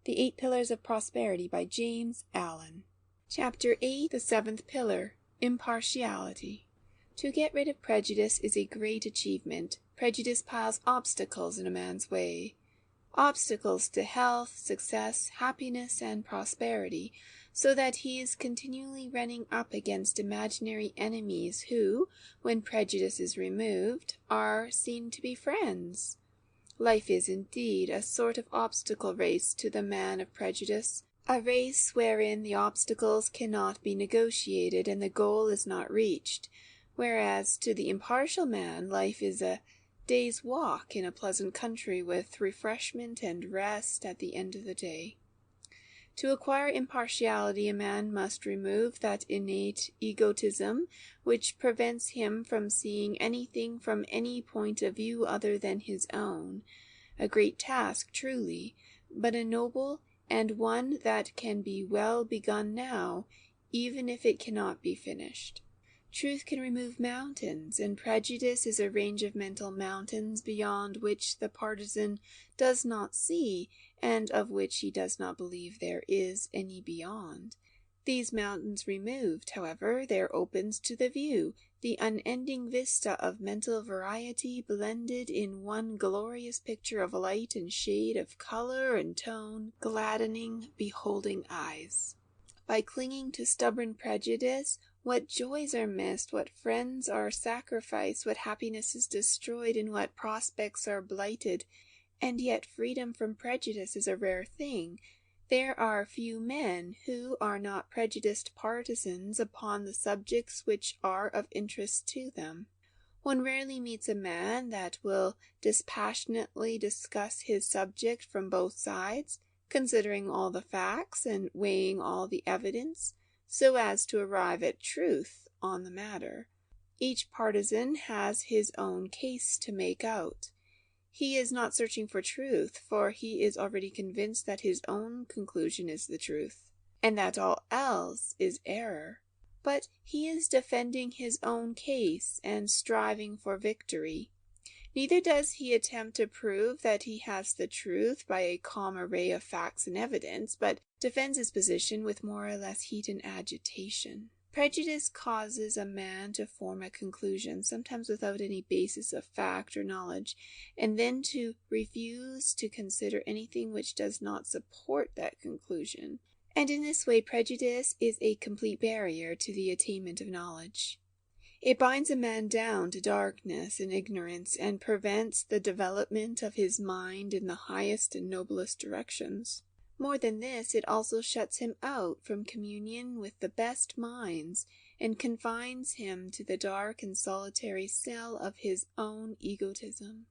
The 8 Pillars of Prosperity by James Allen. Chapter 8, The 7th Pillar, Impartiality. To get rid of prejudice is a great achievement. Prejudice piles obstacles in a man's way. Obstacles to health, success, happiness, and prosperity, so that he is continually running up against imaginary enemies who, when prejudice is removed, are seen to be friends. Life is, indeed, a sort of obstacle race to the man of prejudice, a race wherein the obstacles cannot be negotiated and the goal is not reached, whereas to the impartial man life is a day's walk in a pleasant country with refreshment and rest at the end of the day. To acquire impartiality, a man must remove that innate egotism which prevents him from seeing anything from any point of view other than his own. A great task, truly, but a noble and one that can be well begun now, even if it cannot be finished. Truth can remove mountains, and prejudice is a range of mental mountains beyond which the partisan does not see, and of which he does not believe there is any beyond. These mountains removed, however, there opens to the view the unending vista of mental variety blended in one glorious picture of light and shade, of color and tone, gladdening beholding eyes. By clinging to stubborn prejudice, what joys are missed, what friends are sacrificed, what happiness is destroyed, and what prospects are blighted. And yet freedom from prejudice is a rare thing. There are few men who are not prejudiced partisans upon the subjects which are of interest to them. One rarely meets a man that will dispassionately discuss his subject from both sides, considering all the facts and weighing all the evidence, so as to arrive at truth on the matter. Each partisan has his own case to make out. He is not searching for truth, for he is already convinced that his own conclusion is the truth, and that all else is error. But he is defending his own case and striving for victory. Neither does he attempt to prove that he has the truth by a calm array of facts and evidence, but defends his position with more or less heat and agitation. Prejudice causes a man to form a conclusion, sometimes without any basis of fact or knowledge, and then to refuse to consider anything which does not support that conclusion. And in this way, prejudice is a complete barrier to the attainment of knowledge. It binds a man down to darkness and ignorance, and prevents the development of his mind in the highest and noblest directions. More than this, it also shuts him out from communion with the best minds, and confines him to the dark and solitary cell of his own egotism.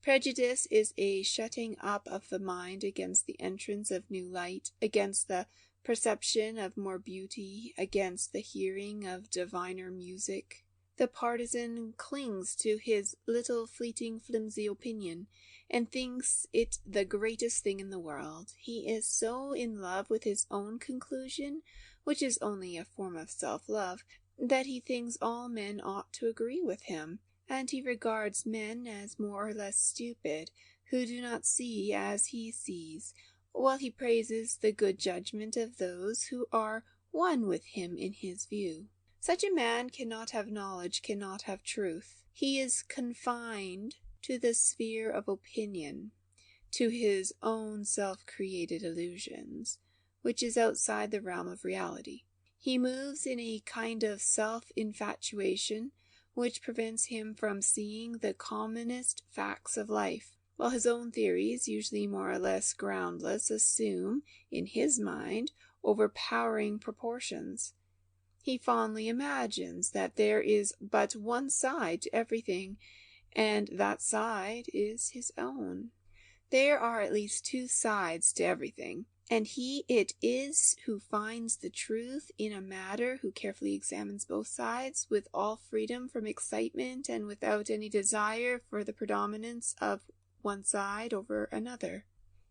Prejudice is a shutting up of the mind against the entrance of new light, against the perception of more beauty, against the hearing of diviner music. The partisan clings to his little fleeting flimsy opinion, and thinks it the greatest thing in the world. He is so in love with his own conclusion, which is only a form of self-love, that he thinks all men ought to agree with him, and he regards men as more or less stupid, who do not see as he sees, while he praises the good judgment of those who are one with him in his view. Such a man cannot have knowledge, cannot have truth. He is confined to the sphere of opinion, to his own self-created illusions, which is outside the realm of reality. He moves in a kind of self-infatuation, which prevents him from seeing the commonest facts of life, while his own theories, usually more or less groundless, assume, in his mind, overpowering proportions. He fondly imagines that there is but one side to everything, and that side is his own. There are at least two sides to everything, and he it is who finds the truth in a matter, who carefully examines both sides with all freedom from excitement and without any desire for the predominance of one side over another.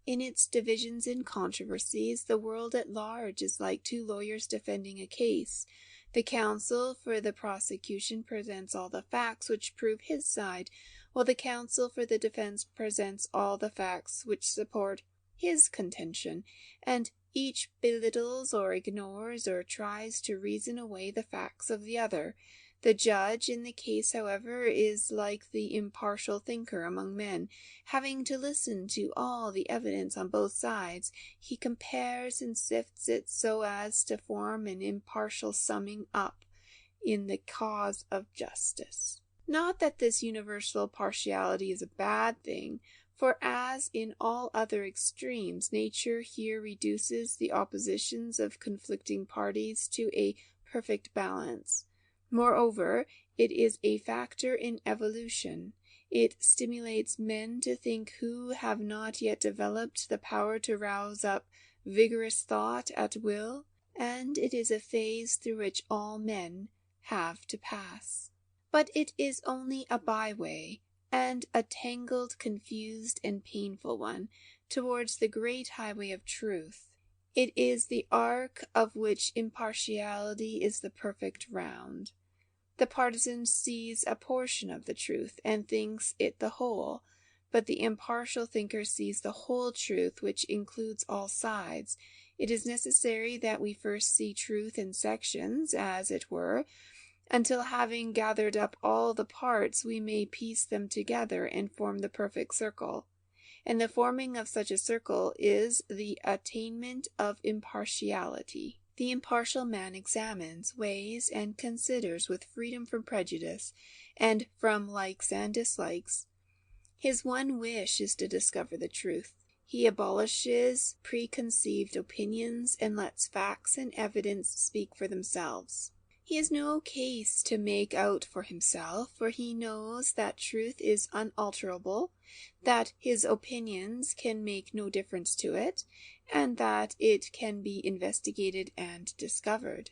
In its divisions and controversies, the world at large is like two lawyers defending a case. The counsel for the prosecution presents all the facts which prove his side, while the counsel for the defense presents all the facts which support his contention, and each belittles or ignores or tries to reason away the facts of the other. The judge in the case, however, is like the impartial thinker among men. Having to listen to all the evidence on both sides, he compares and sifts it so as to form an impartial summing up in the cause of justice. Not that this universal partiality is a bad thing, for as in all other extremes, nature here reduces the oppositions of conflicting parties to a perfect balance. Moreover, it is a factor in evolution. It stimulates men to think who have not yet developed the power to rouse up vigorous thought at will, and it is a phase through which all men have to pass. But it is only a byway, and a tangled, confused, and painful one, towards the great highway of truth. It is the arc of which impartiality is the perfect round. The partisan sees a portion of the truth and thinks it the whole, but the impartial thinker sees the whole truth, which includes all sides. It is necessary that we first see truth in sections, as it were, until having gathered up all the parts we may piece them together and form the perfect circle. And the forming of such a circle is the attainment of impartiality. The impartial man examines, weighs, and considers with freedom from prejudice, and from likes and dislikes. His one wish is to discover the truth. He abolishes preconceived opinions and lets facts and evidence speak for themselves. He has no case to make out for himself, for he knows that truth is unalterable, that his opinions can make no difference to it, and that it can be investigated and discovered.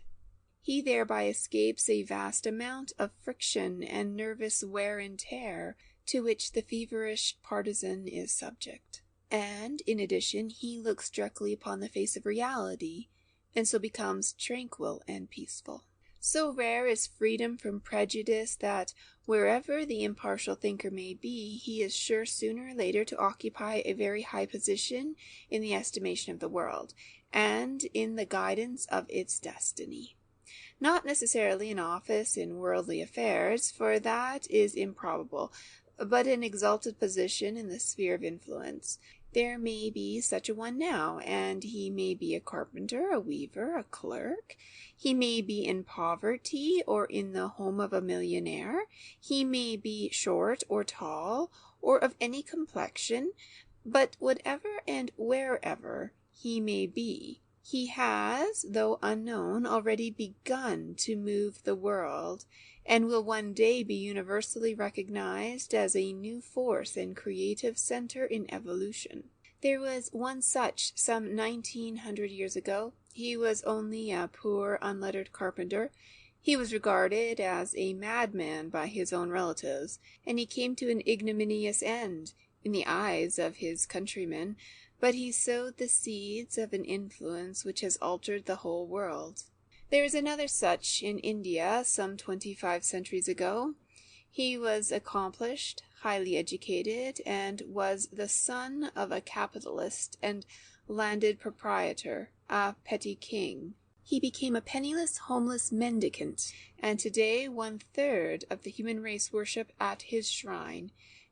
He thereby escapes a vast amount of friction and nervous wear and tear to which the feverish partisan is subject. And, in addition, he looks directly upon the face of reality, and so becomes tranquil and peaceful. So rare is freedom from prejudice that wherever the impartial thinker may be, he is sure sooner or later to occupy a very high position in the estimation of the world, and in the guidance of its destiny. Not necessarily an office in worldly affairs, for that is improbable, but an exalted position in the sphere of influence. There may be such a one now, and he may be a carpenter, a weaver, a clerk. He may be in poverty or in the home of a millionaire. He may be short or tall, or of any complexion, but whatever and wherever he may be, he has, though unknown, already begun to move the world, and will one day be universally recognized as a new force and creative center in evolution. There was one such some 1900 years ago. He was only a poor, unlettered carpenter. He was regarded as a madman by his own relatives, and he came to an ignominious end in the eyes of his countrymen, but he sowed the seeds of an influence which has altered the whole world. There is another such in India some 25 centuries ago. He was accomplished, highly educated, and was the son of a capitalist and landed proprietor, a petty king. He became a penniless, homeless mendicant, and today 1/3 of the human race worship at his shrine,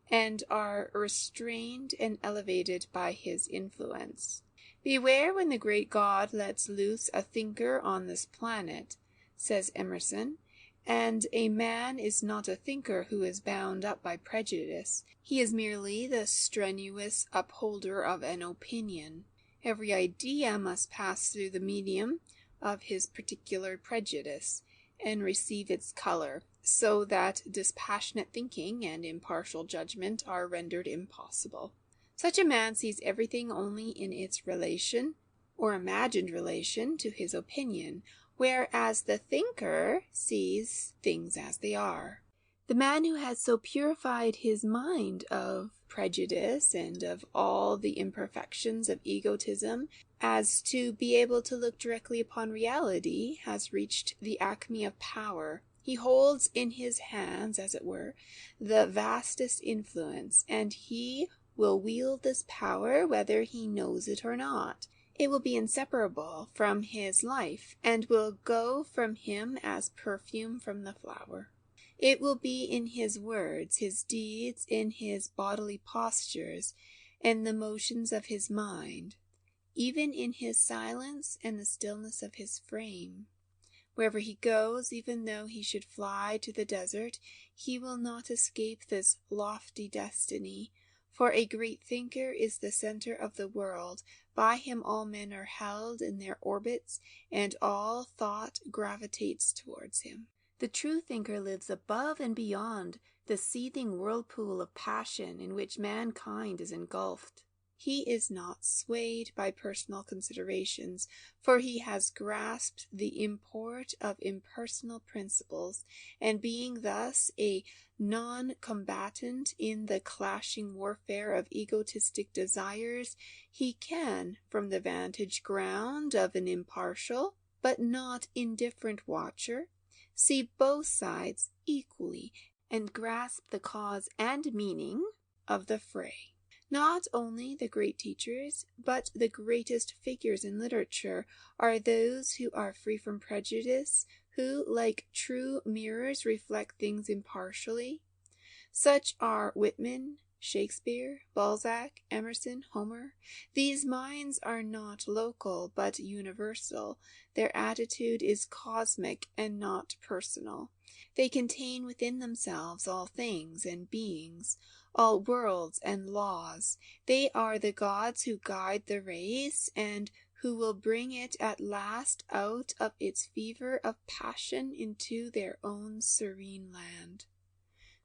and are restrained and elevated by his influence. Beware when the great God lets loose a thinker on this planet, says Emerson, and a man is not a thinker who is bound up by prejudice. He is merely the strenuous upholder of an opinion. Every idea must pass through the medium of his particular prejudice, and receive its color, so that dispassionate thinking and impartial judgment are rendered impossible. Such a man sees everything only in its relation, or imagined relation, to his opinion, whereas the thinker sees things as they are. The man who has so purified his mind of prejudice and of all the imperfections of egotism as to be able to look directly upon reality has reached the acme of power. He holds in his hands, as it were, the vastest influence, and he will wield this power whether he knows it or not. It will be inseparable from his life, and will go from him as perfume from the flower. It will be in his words, his deeds, in his bodily postures, and the motions of his mind, even in his silence and the stillness of his frame. Wherever he goes, even though he should fly to the desert, he will not escape this lofty destiny. For a great thinker is the center of the world. By him all men are held in their orbits, and all thought gravitates towards him. The true thinker lives above and beyond the seething whirlpool of passion in which mankind is engulfed. He is not swayed by personal considerations, for he has grasped the import of impersonal principles, and being thus a non-combatant in the clashing warfare of egotistic desires, he can, from the vantage ground of an impartial but not indifferent watcher, see both sides equally and grasp the cause and meaning of the fray. Not only the great teachers, but the greatest figures in literature are those who are free from prejudice, who, like true mirrors, reflect things impartially. Such are Whitman, Shakespeare, Balzac, Emerson, Homer. These minds are not local, but universal. Their attitude is cosmic and not personal. They contain within themselves all things and beings, all worlds and laws. They are the gods who guide the race, and who will bring it at last out of its fever of passion into their own serene land.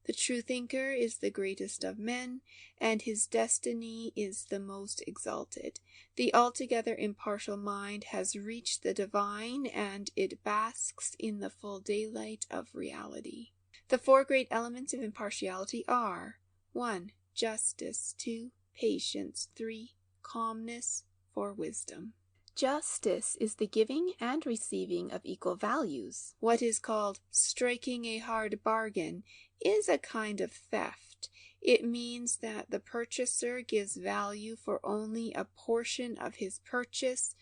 The true thinker is the greatest of men, and his destiny is the most exalted. The altogether impartial mind has reached the divine, and it basks in the full daylight of reality. The four great elements of impartiality are: 1. Justice. 2. Patience. 3. Calmness. 4. Wisdom. Justice is the giving and receiving of equal values. What is called striking a hard bargain is a kind of theft. It means that the purchaser gives value for only a portion of his purchase,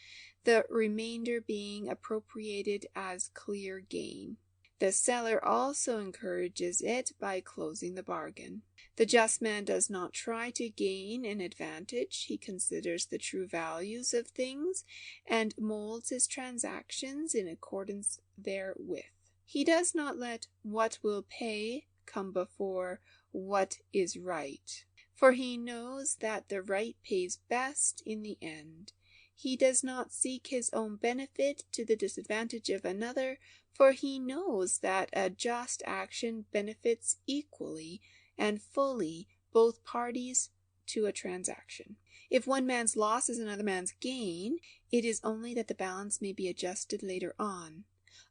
the remainder being appropriated as clear gain. The seller also encourages it by closing the bargain. The just man does not try to gain an advantage. He considers the true values of things and molds his transactions in accordance therewith. He does not let what will pay come before what is right, for he knows that the right pays best in the end. He does not seek his own benefit to the disadvantage of another, for he knows that a just action benefits equally and fully both parties to a transaction. If one man's loss is another man's gain, it is only that the balance may be adjusted later on.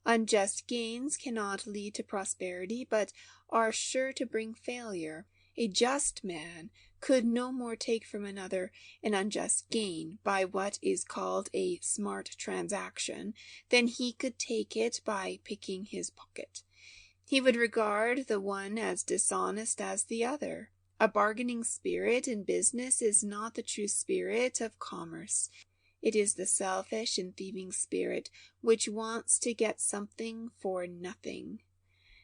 Unjust gains cannot lead to prosperity, but are sure to bring failure. A just man could no more take from another an unjust gain by what is called a smart transaction than he could take it by picking his pocket. He would regard the one as dishonest as the other. A bargaining spirit in business is not the true spirit of commerce. It is the selfish and thieving spirit which wants to get something for nothing.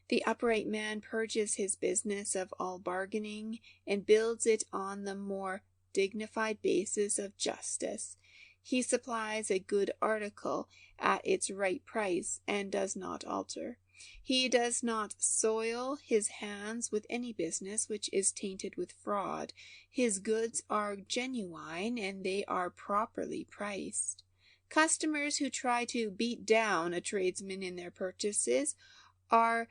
The upright man purges his business of all bargaining and builds it on the more dignified basis of justice. He supplies a good article at its right price and does not alter. He does not soil his hands with any business which is tainted with fraud. His goods are genuine and they are properly priced. Customers who try to beat down a tradesman in their purchases are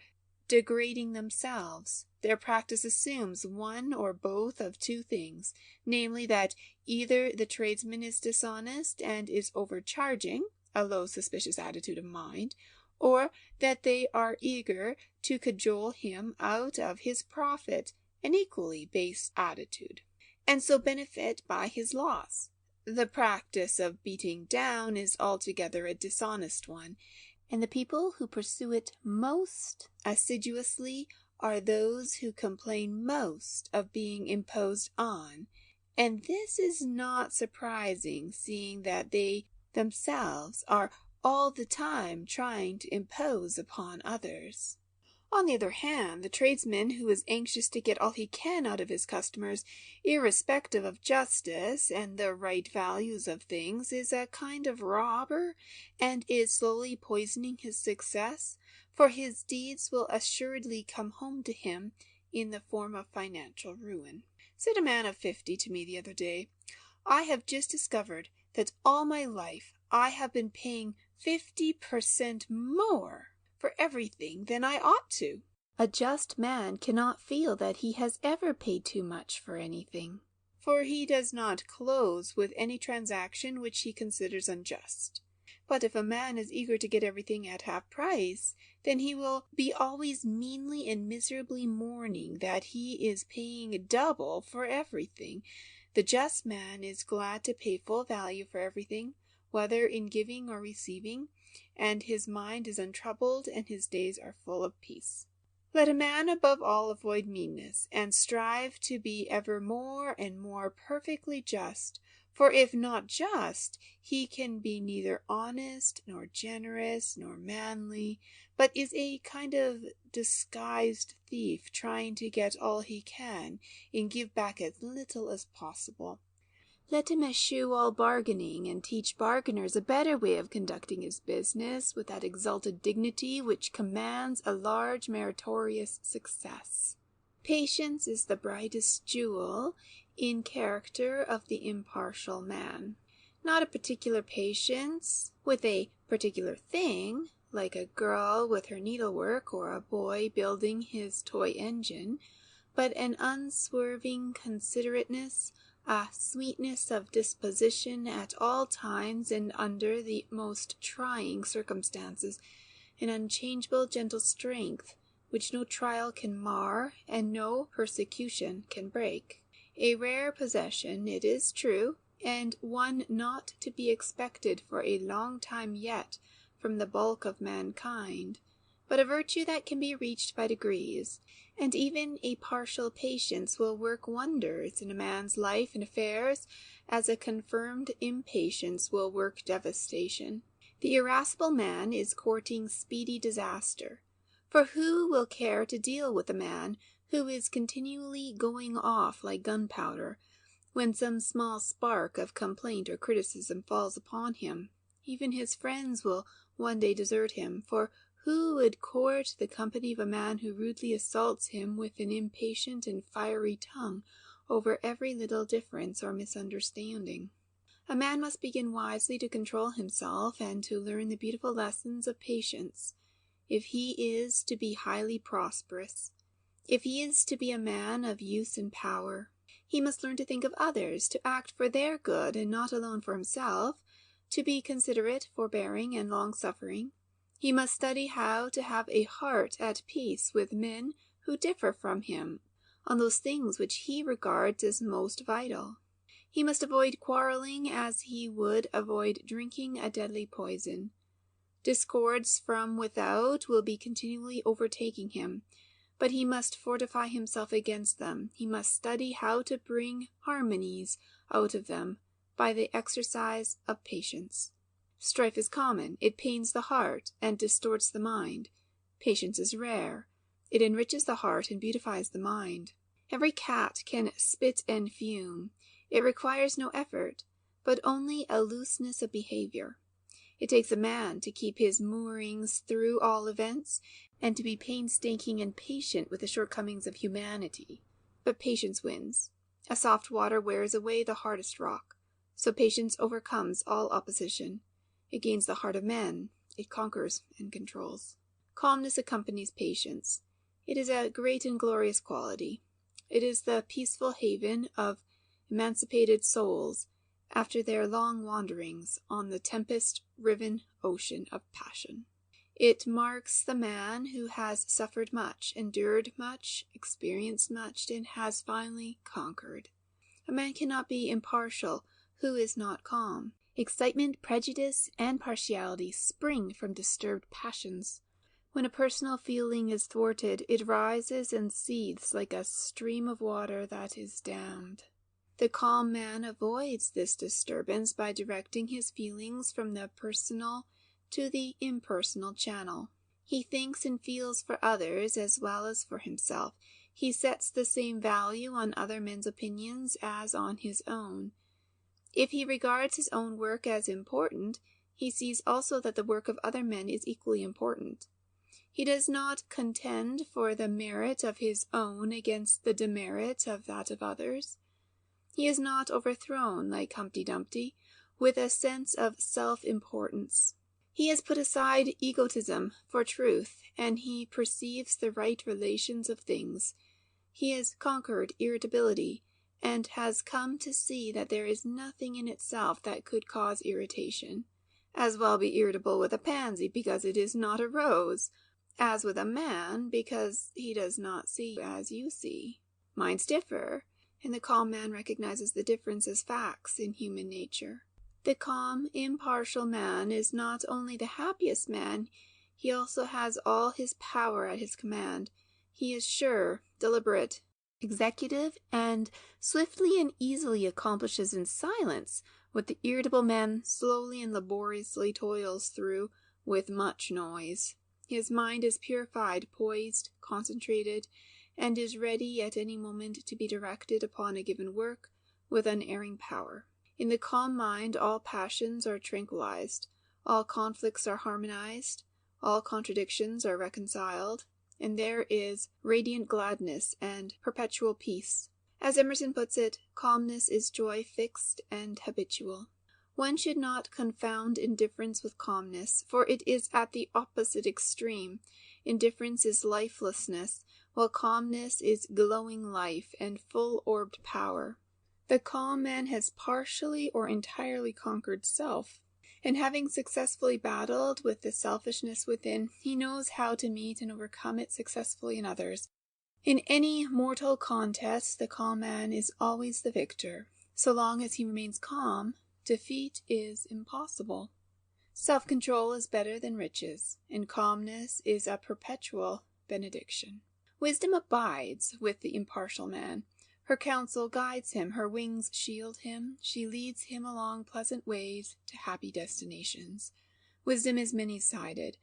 degrading themselves. Their practice assumes one or both of two things, namely that either the tradesman is dishonest and is overcharging, a low suspicious attitude of mind, or that they are eager to cajole him out of his profit, an equally base attitude, and so benefit by his loss. The practice of beating down is altogether a dishonest one, and the people who pursue it most assiduously are those who complain most of being imposed on, And this is not surprising, seeing that they themselves are all the time trying to impose upon others. On the other hand, the tradesman who is anxious to get all he can out of his customers, irrespective of justice and the right values of things, is a kind of robber and is slowly poisoning his success, for his deeds will assuredly come home to him in the form of financial ruin. Said a man of 50 to me the other day, "I have just discovered that all my life I have been paying 50% more for everything than I ought to." A just man cannot feel that he has ever paid too much for anything, for he does not close with any transaction which he considers unjust. But if a man is eager to get everything at half price, then he will be always meanly and miserably mourning that he is paying double for everything. The just man is glad to pay full value for everything, whether in giving or receiving, and his mind is untroubled and his days are full of peace. Let a man above all avoid meanness, and strive to be ever more and more perfectly just, for if not just, he can be neither honest, nor generous, nor manly, but is a kind of disguised thief, trying to get all he can, and give back as little as possible. Let him eschew all bargaining, and teach bargainers a better way of conducting his business, with that exalted dignity which commands a large meritorious success. Patience is the brightest jewel in character of the impartial man. Not a particular patience with a particular thing, like a girl with her needlework or a boy building his toy engine, but an unswerving considerateness, a sweetness of disposition at all times and under the most trying circumstances, an unchangeable gentle strength, which no trial can mar and no persecution can break. A rare possession, it is true, and one not to be expected for a long time yet from the bulk of mankind, but a virtue that can be reached by degrees, and even a partial patience will work wonders in a man's life and affairs, as a confirmed impatience will work devastation. The irascible man is courting speedy disaster, for who will care to deal with a man who is continually going off like gunpowder, when some small spark of complaint or criticism falls upon him? Even his friends will one day desert him, for who would court the company of a man who rudely assaults him with an impatient and fiery tongue over every little difference or misunderstanding? A man must begin wisely to control himself and to learn the beautiful lessons of patience, if he is to be highly prosperous. If he is to be a man of use and power, he must learn to think of others, to act for their good and not alone for himself, to be considerate, forbearing, and long-suffering. He must study how to have a heart at peace with men who differ from him on those things which he regards as most vital. He must avoid quarreling as he would avoid drinking a deadly poison. Discords from without will be continually overtaking him, but he must fortify himself against them. He must study how to bring harmonies out of them by the exercise of patience. Strife is common, it pains the heart and distorts the mind. Patience is rare, it enriches the heart and beautifies the mind. Every cat can spit and fume. It requires no effort, but only a looseness of behavior. It takes a man to keep his moorings through all events, and to be painstaking and patient with the shortcomings of humanity. But patience wins. A soft water wears away the hardest rock, so patience overcomes all opposition. It gains the heart of men. It conquers and controls. Calmness accompanies patience. It is a great and glorious quality. It is the peaceful haven of emancipated souls after their long wanderings on the tempest-riven ocean of passion. It marks the man who has suffered much, endured much, experienced much, and has finally conquered. A man cannot be impartial who is not calm. Excitement, prejudice, and partiality spring from disturbed passions. When a personal feeling is thwarted, it rises and seethes like a stream of water that is dammed. The calm man avoids this disturbance by directing his feelings from the personal to the impersonal channel. He thinks and feels for others as well as for himself. He sets the same value on other men's opinions as on his own. If he regards his own work as important, he sees also that the work of other men is equally important. He does not contend for the merit of his own against the demerit of that of others. He is not overthrown, like Humpty Dumpty, with a sense of self-importance. He has put aside egotism for truth, and he perceives the right relations of things. He has conquered irritability, and has come to see that there is nothing in itself that could cause irritation. As well be irritable with a pansy because it is not a rose, as with a man because he does not see as you see. Minds differ, and the calm man recognizes the difference as facts in human nature. The calm, impartial man is not only the happiest man, he also has all his power at his command. He is sure, deliberate, executive, and swiftly and easily accomplishes in silence what the irritable man slowly and laboriously toils through with much noise. His mind is purified, poised, concentrated, and is ready at any moment to be directed upon a given work with unerring power. In the calm mind all passions are tranquilized, all conflicts are harmonized, all contradictions are reconciled, and there is radiant gladness and perpetual peace. As Emerson puts it, calmness is joy fixed and habitual. One should not confound indifference with calmness, for it is at the opposite extreme. Indifference is lifelessness, while calmness is glowing life and full-orbed power. The calm man has partially or entirely conquered self, and having successfully battled with the selfishness within, he knows how to meet and overcome it successfully in others. In any mortal contest, the calm man is always the victor. So long as he remains calm, defeat is impossible. Self-control is better than riches, and calmness is a perpetual benediction. Wisdom abides with the impartial man. Her counsel guides him, her wings shield him, she leads him along pleasant ways to happy destinations. Wisdom is many-sided.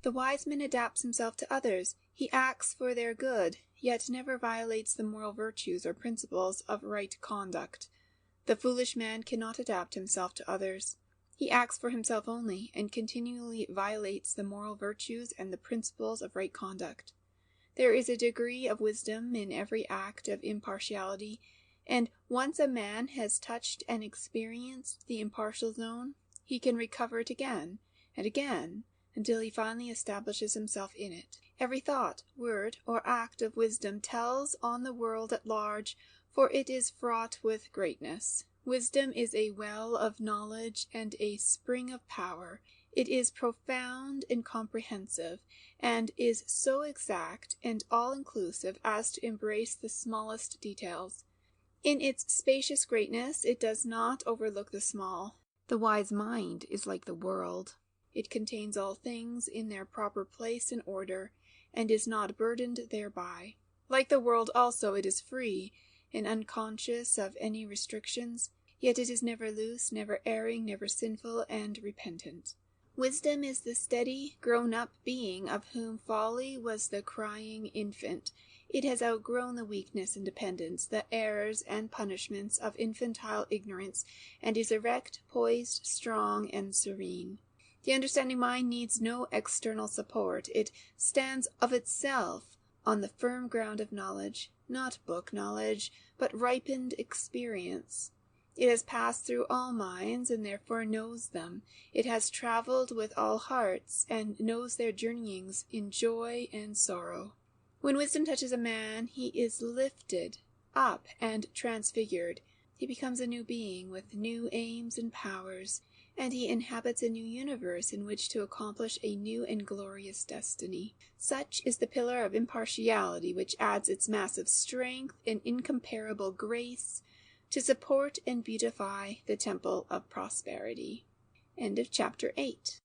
The wise man adapts himself to others. He acts for their good, yet never violates the moral virtues or principles of right conduct. The foolish man cannot adapt himself to others. He acts for himself only, and continually violates the moral virtues and the principles of right conduct. There is a degree of wisdom in every act of impartiality, and once a man has touched and experienced the impartial zone, he can recover it again and again until he finally establishes himself in it. Every thought, word, or act of wisdom tells on the world at large, for it is fraught with greatness. Wisdom is a well of knowledge and a spring of power. It is profound and comprehensive, and is so exact and all-inclusive as to embrace the smallest details. In its spacious greatness, it does not overlook the small. The wise mind is like the world. It contains all things in their proper place and order, and is not burdened thereby. Like the world also, it is free, and unconscious of any restrictions, yet it is never loose, never erring, never sinful, and repentant. Wisdom is the steady, grown-up being of whom folly was the crying infant. It has outgrown the weakness and dependence, the errors and punishments of infantile ignorance, and is erect, poised, strong, and serene. The understanding mind needs no external support. It stands of itself on the firm ground of knowledge, not book knowledge, but ripened experience. It has passed through all minds, and therefore knows them. It has traveled with all hearts, and knows their journeyings in joy and sorrow. When wisdom touches a man, he is lifted up and transfigured. He becomes a new being with new aims and powers, and he inhabits a new universe in which to accomplish a new and glorious destiny. Such is the pillar of impartiality, which adds its massive strength and incomparable grace to support and beautify the temple of prosperity. End of chapter 8.